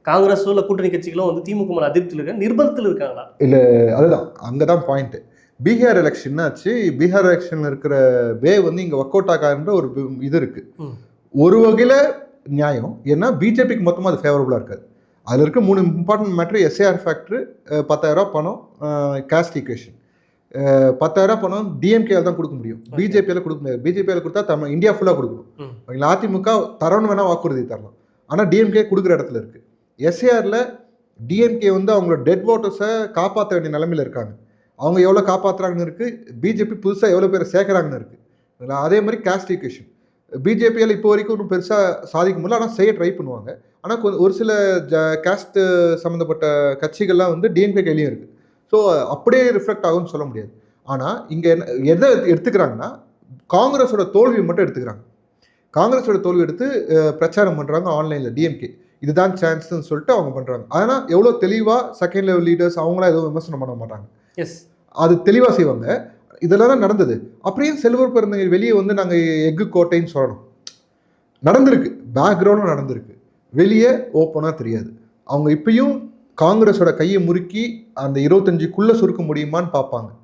காங்கிரஸோ இல்லை கூட்டணி கட்சிகளும் வந்து திமுக மேல அதிருப்தியில் இருக்காங்க, நிர்பந்தத்தில் இருக்காங்களா? இல்லை, அதுதான் அங்கதான் பாயிண்ட். பீகார் எலெக்ஷன் ஆச்சு. பீகார் எலெக்ஷன்ல இருக்கிற வே வந்து இங்க ஒர்க் அவுட் ஆகாதுன்ற ஒரு இது இருக்கு. ஒரு வகையில நியாயம். ஏன்னா பிஜேபிக்கு மொத்தமாக அது ஃபேவரபுளாக இருக்காது. அதில் இருக்க 3 இம்பார்ட்டன்ட் மேட்ரு எஸ்ஏஆர் ஃபேக்டர், 10,000 பணம், காஸ்ட் ஈக்குவேஷன். 10,000 பணம் டிஎம்கேல தான் கொடுக்க முடியும், பிஜேபியால கொடுக்க முடியாது. பிஜேபியால கொடுத்தா இந்தியா ஃபுல்லாக கொடுக்கணும். அதிமுக தரணும் வேணா வாக்குறுதி தரலாம், ஆனால் டிஎம்கே கொடுக்குற இடத்துல இருக்கு. எஸ்ஏஆரில் டிஎம்கே வந்து அவங்களோட டெட் ஓட்டர்ஸை காப்பாற்ற வேண்டிய நிலைமையில் இருக்காங்க. அவங்க எவ்வளோ காப்பாற்றுறாங்கன்னு இருக்குது, பிஜேபி புதுசாக எவ்வளோ பேரை சேர்க்குறாங்கன்னு இருக்குது. அதே மாதிரி காஸ்ட் ஈக்குவேஷன் பிஜேபியால் இப்போ வரைக்கும் ஒன்றும் பெருசாக சாதிக்க முடியல, ஆனால் செய்ய ட்ரை பண்ணுவாங்க. ஆனால் ஒரு சில காஸ்ட் சம்மந்தப்பட்ட கட்சிகள்லாம் வந்து டிஎம்கே கையிலையும் இருக்குது. ஸோ அப்படியே ரிஃப்ளெக்ட் ஆகும்னு சொல்ல முடியாது. ஆனால் இங்கே எதை எடுத்துக்கிறாங்கன்னா காங்கிரஸோட தோல்வியை மட்டும் எடுத்துக்கிறாங்க. காங்கிரஸோட தோல்வி எடுத்து பிரச்சாரம் பண்ணுறாங்க ஆன்லைனில். டிஎம்கே இதுதான் சான்ஸ்ன்னு சொல்லிட்டு அவங்க பண்ணுறாங்க. ஆனால் எவ்வளோ தெளிவாக செகண்ட் லெவல் லீடர்ஸ் அவங்களாம் எதுவும் விமர்சனம் பண்ண மாட்டாங்க. அது தெளிவாக செய்வாங்க. இதெல்லாம் தான் நடந்தது. அப்படியே செல்வர் பிறந்தவங்க வெளியே வந்து நாங்கள் எஃகு கோட்டைன்னு சொல்லணும், நடந்திருக்கு, பேக்ரவுண்டும் நடந்திருக்கு, வெளியே ஓப்பனாக தெரியாது. அவங்க இப்பயும் காங்கிரஸோட கையை முறுக்கி அந்த 25க்குள்ளே சுருக்க முடியுமான்னு பார்ப்பாங்க.